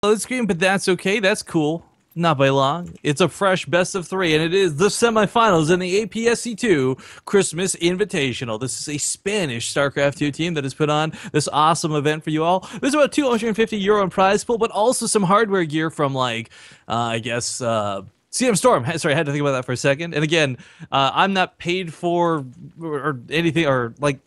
Load screen, but that's okay. That's cool. Not by long. It's a fresh best of 3, and it is the semifinals in the SC2 Christmas Invitational. This is a Spanish Starcraft 2 team that has put on this awesome event for you all. There's about €250 in prize pool, but also some hardware gear from, like, CM Storm. Sorry, I had to think about that for a second. And again, I'm not paid for or anything, or like,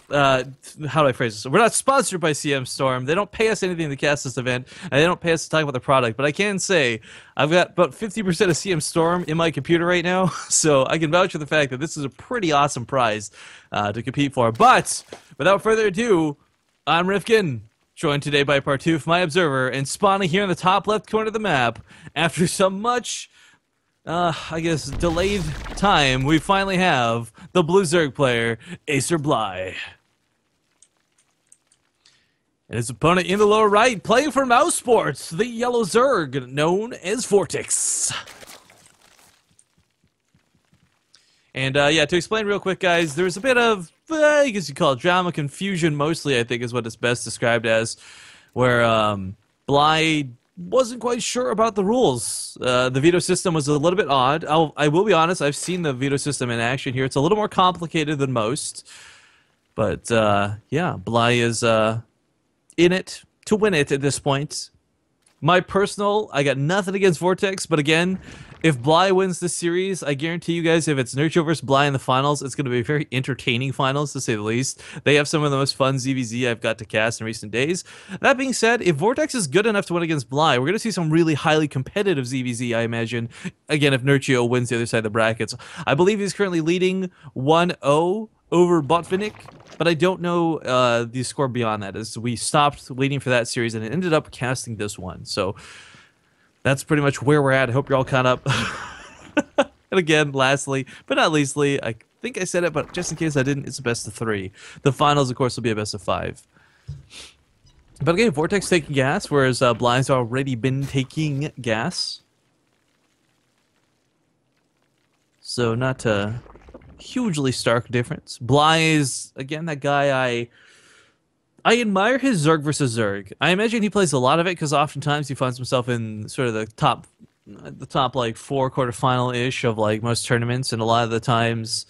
how do I phrase this? We're not sponsored by CM Storm. They don't pay us anything to cast this event, and they don't pay us to talk about the product. But I can say I've got about 50% of CM Storm in my computer right now, so I can vouch for the fact that this is a pretty awesome prize to compete for. But without further ado, I'm Rifkin, joined today by Partouf, my observer, and spawning here in the top left corner of the map, after some much I guess delayed time, we finally have the blue Zerg player, Acer Bly. And his opponent in the lower right, playing for Mouse Sports, the yellow Zerg, known as Vortix. And yeah, to explain real quick, guys, there's a bit of, I guess you call it drama, confusion, mostly, I think is what it's best described as, where Bly wasn't quite sure about the rules. The veto system was a little bit odd. I will be honest, I've seen the veto system in action here. It's a little more complicated than most. But, yeah, Bly is in it to win it at this point. My personal, I got nothing against Vortix, but again, if Bly wins this series, I guarantee you guys, if it's nerdRUUG versus Bly in the finals, it's going to be a very entertaining finals, to say the least. They have some of the most fun ZVZ I've got to cast in recent days. That being said, if Vortix is good enough to win against Bly, we're going to see some really highly competitive ZVZ, I imagine. Again, if nerdRUUG wins the other side of the brackets. I believe he's currently leading 1-0 over Botvinnik, but I don't know the score beyond that, as we stopped waiting for that series and it ended up casting this one. So that's pretty much where we're at. I hope you're all caught up. And again, lastly, but not leastly, I think I said it, but just in case I didn't, it's a best of 3. The finals, of course, will be a best of 5. But again, Vortix taking gas, whereas Bly's already been taking gas. So not a hugely stark difference. Bly is, again, that guy I admire his Zerg versus Zerg. I imagine he plays a lot of it because oftentimes he finds himself in sort of the top like 4 quarterfinal-ish of like most tournaments, and a lot of the times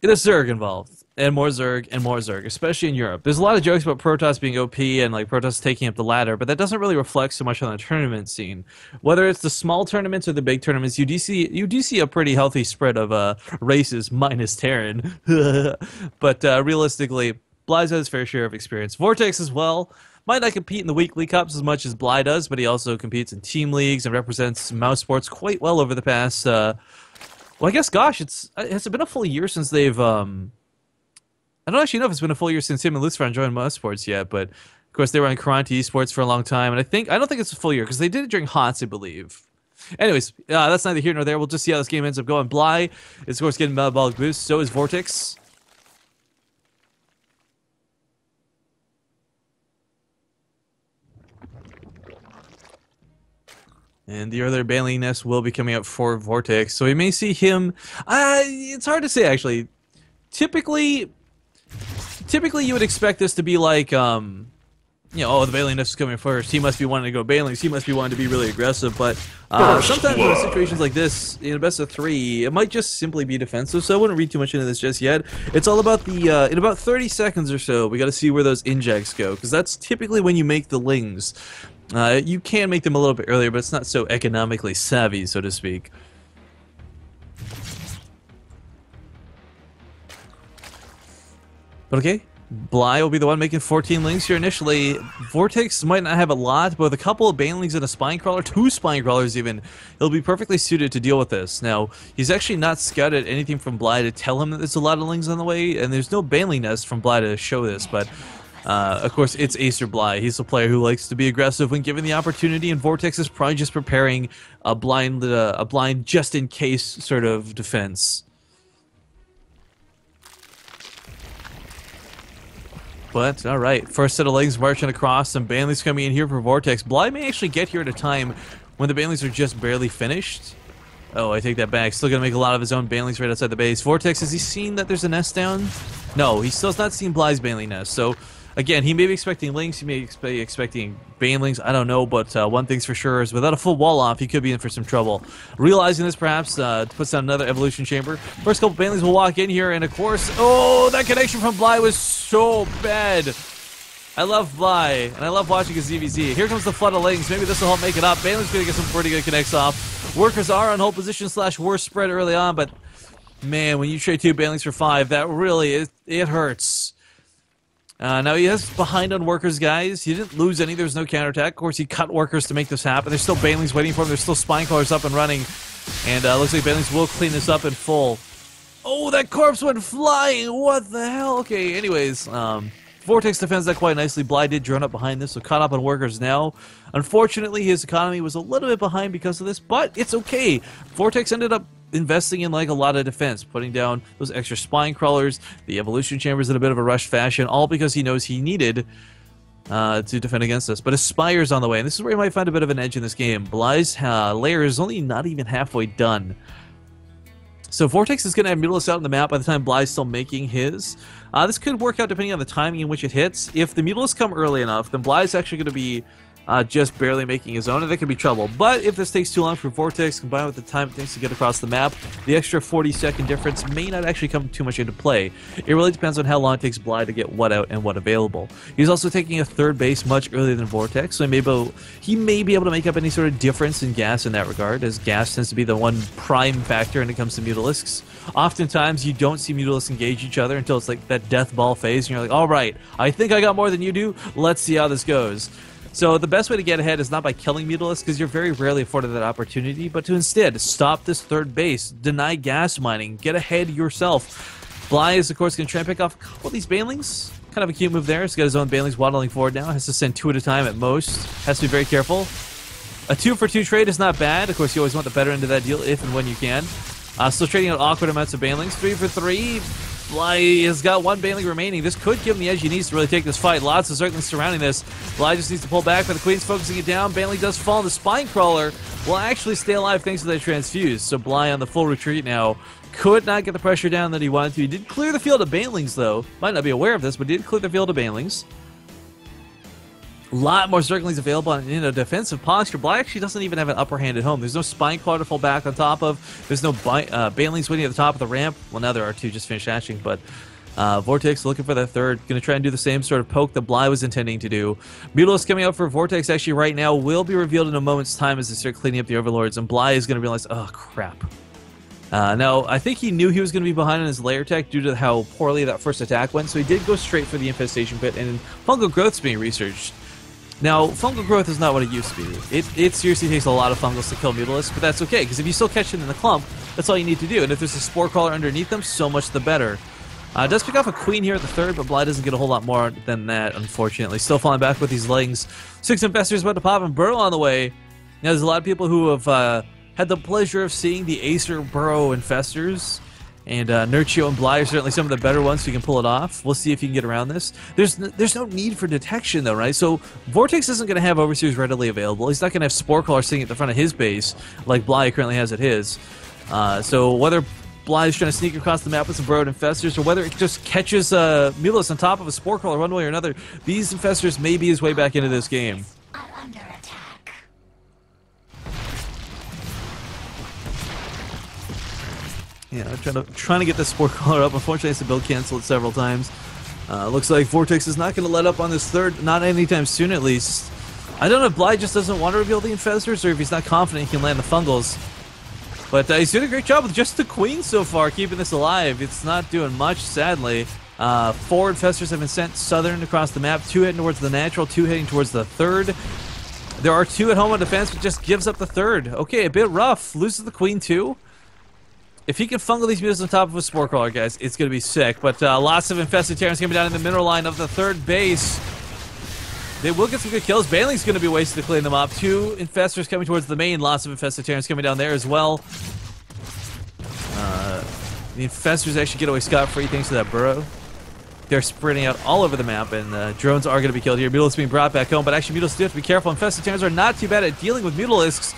it is Zerg involved, and more Zerg, especially in Europe. There's a lot of jokes about Protoss being OP and like Protoss taking up the ladder, but that doesn't really reflect so much on the tournament scene. Whether it's the small tournaments or the big tournaments, you do see a pretty healthy spread of races minus Terran. But realistically, Bly's has his fair share of experience. Vortix as well might not compete in the weekly cups as much as Bly does, but he also competes in team leagues and represents Mouse Sports quite well over the past. Well, I guess, gosh, has it been a full year since they've? I don't actually know if it's been a full year since him and Lucifer joined Mouse Sports yet, but of course they were on Karanti Esports for a long time, and I don't think it's a full year because they did it during HOTS, I believe. Anyways, that's neither here nor there. We'll just see how this game ends up going. Bly is, of course, getting metabolic boost. So is Vortix. And the other Baneling Nest will be coming up for Vortix, so we may see him. It's hard to say, actually. Typically you would expect this to be like, you know, oh, the Baneling Nest is coming first. He must be wanting to go Banelings. He must be wanting to be really aggressive. But sometimes in situations like this, in a best of 3, it might just simply be defensive. So I wouldn't read too much into this just yet. It's all about the in about 30 seconds or so, we got to see where those injects go, because that's typically when you make the lings. You can make them a little bit earlier, but it's not so economically savvy, so to speak. But okay, Bly will be the one making 14 links here initially. Vortix might not have a lot, but with a couple of Banelings and a Spine Crawler, 2 Spine Crawlers even, he'll be perfectly suited to deal with this. Now, he's actually not scouted anything from Bly to tell him that there's a lot of lings on the way, and there's no Baneling Nest from Bly to show this, but of course, it's Acer Bly. He's a player who likes to be aggressive when given the opportunity, and Vortix is probably just preparing a blind just-in-case sort of defense. But, alright, first set of legs marching across, some Banelings coming in here for Vortix. Bly may actually get here at a time when the Banelings are just barely finished. Oh, I take that back. Still going to make a lot of his own Banelings right outside the base. Vortix, has he seen that there's a nest down? No, he still has not seen Bly's Baneling Nest, so Again, he may be expecting Lynx, he may be expecting Banelings, I don't know, but one thing's for sure is without a full wall off, he could be in for some trouble. Realizing this, perhaps, puts down another Evolution Chamber. First couple Banelings will walk in here, and of course, oh, that connection from Bly was so bad. I love Bly, and I love watching his ZVZ. Here comes the flood of Lynx. Maybe this will help make it up. Baneling's going to get some pretty good connects off. Workers are on hold position / worst spread early on, but man, when you trade 2 Banelings for 5, that really, it hurts. Now he is behind on Workers, guys. He didn't lose any. There's no counterattack. Of course, he cut Workers to make this happen. There's still Banelings waiting for him. There's still Spine Crawlers up and running. And looks like Banelings will clean this up in full. Oh, that corpse went flying! What the hell? Okay, anyways, Vortix defends that quite nicely. Bly did drone up behind this, so caught up on Workers now. Unfortunately, his economy was a little bit behind because of this, but it's okay. Vortix ended up investing in like a lot of defense, putting down those extra Spine Crawlers, the Evolution Chambers in a bit of a rush fashion, all because he knows he needed to defend against us. But Aspire's on the way, and this is where you might find a bit of an edge in this game. Bly's lair is only not even halfway done. So Vortix is going to have Mutalisk out on the map by the time Bly's still making his. This could work out depending on the timing in which it hits. If the Mutalisks come early enough, then Bly's actually going to be just barely making his own, and that could be trouble. But if this takes too long for Vortix, combined with the time it takes to get across the map, the extra 40-second difference may not actually come too much into play. It really depends on how long it takes Bly to get what out and what available. He's also taking a third base much earlier than Vortix, so he may be able to make up any sort of difference in gas in that regard, as gas tends to be the one prime factor when it comes to Mutalisks. Oftentimes, you don't see Mutalisks engage each other until it's like that death ball phase, and you're like, alright, I think I got more than you do, let's see how this goes. So the best way to get ahead is not by killing Mutalisks, because you're very rarely afforded that opportunity, but to instead stop this third base, deny gas mining, get ahead yourself. Bly is, of course, going to try and pick off a couple of these Banelings. Kind of a cute move there. He's got his own Banelings waddling forward now. Has to send 2 at a time at most. Has to be very careful. A 2-for-2 trade is not bad. Of course, you always want the better end of that deal if and when you can. Still trading out awkward amounts of Banelings. 3-for-3. Bly has got 1 Baneling remaining. This could give him the edge he needs to really take this fight. Lots of Zerglings surrounding this. Bly just needs to pull back, but the Queen's focusing it down. Baneling does fall. The Spine Crawler will actually stay alive thanks to that transfuse. So Bly on the full retreat now. Could not get the pressure down that he wanted to. He did clear the field of Banelings, though. Might not be aware of this, but did clear the field of Banelings. A lot more Zerglings available in a defensive posture. Bly actually doesn't even have an upper hand at home. There's no Spine Crawler to fall back on top of. There's no Banelings waiting at the top of the ramp. Well, now there are 2 just finished hatching, but Vortix looking for that third. Going to try and do the same sort of poke that Bly was intending to do. Mutalisk coming out for Vortix actually right now will be revealed in a moment's time as they start cleaning up the Overlords, and Bly is going to realize, oh, crap. Now, I think he knew he was going to be behind on his layer tech due to how poorly that first attack went, so he did go straight for the Infestation Pit, and Fungal Growth's being researched. Now, fungal growth is not what it used to be. It seriously takes a lot of fungals to kill Mutalisks, but that's okay, because if you still catch it in the clump, that's all you need to do. And if there's a Spore Crawler underneath them, so much the better. Does pick off a Queen here at the third, but Bly doesn't get a whole lot more than that, unfortunately. Still falling back with these legs. 6 Infestors about to pop, and Burrow on the way. Now, there's a lot of people who have had the pleasure of seeing the Acer Burrow Infestors. And NMrUUG and Bly are certainly some of the better ones, so you can pull it off. We'll see if you can get around this. There's no need for detection, though, right? So Vortix isn't going to have Overseers readily available. He's not going to have Spore Crawler sitting at the front of his base, like Bly currently has at his. So whether Bly is trying to sneak across the map with some Burrowed Infestors, or whether it just catches Mutalisk on top of a Spore Crawler one way or another, these Infestors may be his way back into this game. Yeah, trying to get the Spore Crawler up. Unfortunately, I has to build cancel it several times. Looks like Vortix is not going to let up on this third, not anytime soon at least. I don't know if Bly just doesn't want to reveal the Infestors, or if he's not confident he can land the Fungals. But he's doing a great job with just the Queen so far, keeping this alive. It's not doing much, sadly. 4 Infestors have been sent southern across the map, 2 heading towards the natural, 2 heading towards the third. There are 2 at home on defense, but just gives up the third. Okay, a bit rough. Loses the Queen too. If he can fungal these Mutalisks on top of a Spore Crawler, guys, it's going to be sick. But lots of Infested Terrans coming down in the mineral line of the third base. They will get some good kills. Baneling's going to be wasted to clean them up. 2 Infestors coming towards the main. Lots of Infested Terrans coming down there as well. The Infestors actually get away scot-free thanks to that Burrow. They're spreading out all over the map, and drones are going to be killed here. Mutalisks being brought back home, but actually Mutalisks do have to be careful. Infested Terrans are not too bad at dealing with Mutalisks.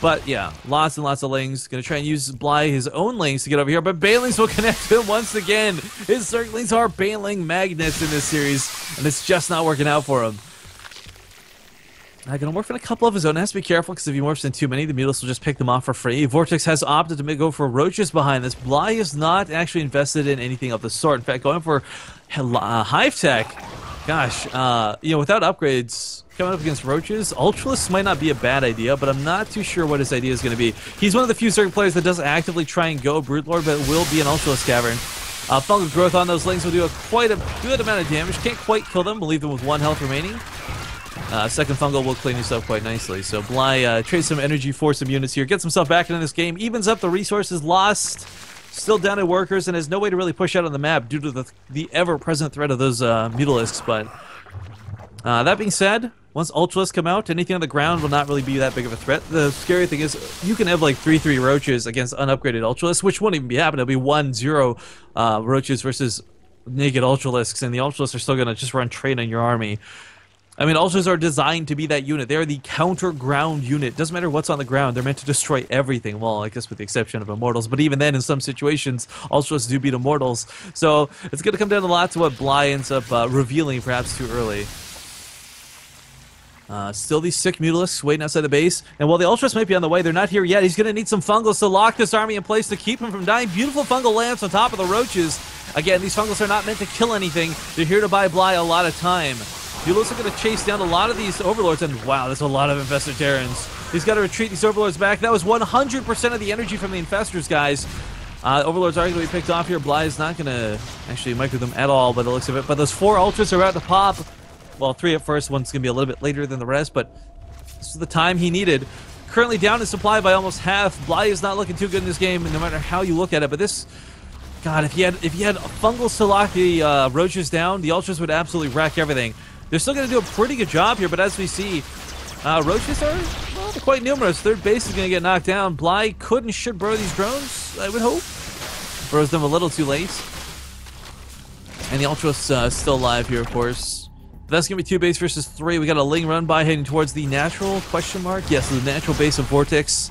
But yeah, lots and lots of lings. Gonna try and use Bly his own lings to get over here, but Banelings will connect him once again. His Zerglings are Baneling magnets in this series, and it's just not working out for him. Gonna morph in a couple of his own. Has to be careful, because if he morphs in too many, the Mutalisks will just pick them off for free. Vortix has opted to go for roaches behind this. Bly is not actually invested in anything of the sort. In fact, going for Hive Tech. Gosh, you know, without upgrades, coming up against roaches, Ultralisk might not be a bad idea, but I'm not too sure what his idea is going to be. He's one of the few Zerg players that doesn't actively try and go Broodlord, but will be an Ultralisk Cavern. Fungal Growth on those lings will do quite a good amount of damage. Can't quite kill them, we'll leave them with 1 health remaining. Second Fungal will clean himself quite nicely. So Bly trades some energy for some units here, gets himself back into this game, evens up the resources lost. Still down at workers and has no way to really push out on the map due to the ever-present threat of those Mutalisks. But that being said, once Ultralisks come out, anything on the ground will not really be that big of a threat. The scary thing is you can have like 3/3 roaches against unupgraded Ultralisks, which wouldn't even be happening. It'll be 1-0 roaches versus naked Ultralisks, and the Ultralisks are still going to just run train on your army. I mean, Ultras are designed to be that unit. They are the counter-ground unit. Doesn't matter what's on the ground. They're meant to destroy everything. Well, I guess with the exception of Immortals. But even then, in some situations, Ultras do beat Immortals. So it's going to come down a lot to what Bly ends up revealing perhaps too early. Still these sick Mutalisks waiting outside the base. And while the Ultras might be on the way, they're not here yet. He's going to need some Fungals to lock this army in place to keep him from dying. Beautiful Fungal lamps on top of the roaches. Again, these Fungals are not meant to kill anything. They're here to buy Bly a lot of time. Mutalisks are going to chase down a lot of these Overlords, and wow, there's a lot of Infested Terrans. He's got to retreat these Overlords back. That was 100% of the energy from the Infestors, guys. Overlords are going to be picked off here. Bly is not going to actually micro them at all by the looks of it, but those 4 Ultras are about to pop. Well, 3 at first, one's going to be a little bit later than the rest, but this is the time he needed. Currently down in supply by almost half. Bly is not looking too good in this game, no matter how you look at it, but this... God, if you had Fungals to lock the roaches down, the Ultras would absolutely wreck everything. They're still going to do a pretty good job here, but as we see, roaches are well, quite numerous. Third base is going to get knocked down. Bly could and should burrow these drones, I would hope. Burrows them a little too late. And the Ultra's still alive here, of course. But that's going to be 2 base versus 3. We got a Ling run by heading towards the natural, question mark? Yes, the natural base of Vortix.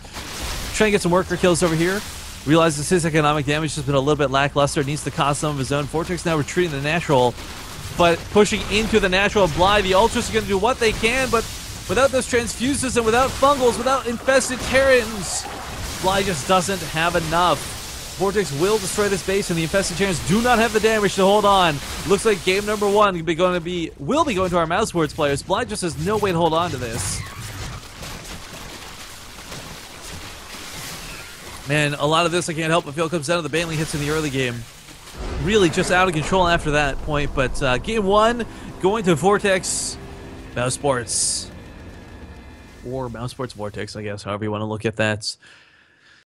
Trying to get some worker kills over here. Realizes his economic damage has been a little bit lackluster. Needs to cost some of his own. Vortix now retreating the natural. But pushing into the natural of Bly, the Ultras are going to do what they can, but without those transfuses and without Fungals, without infested Terrans, Bly just doesn't have enough. Vortix will destroy this base, and the infested Terrans do not have the damage to hold on. Looks like game number 1 will be going to our mouse sports players. Bly just has no way to hold on to this. Man, a lot of this I can't help but feel comes down to the Baneling hits in the early game. Really just out of control after that point, but game 1 going to Vortix Mouse Sports, or Mouse Sports Vortix, I guess, however you want to look at that.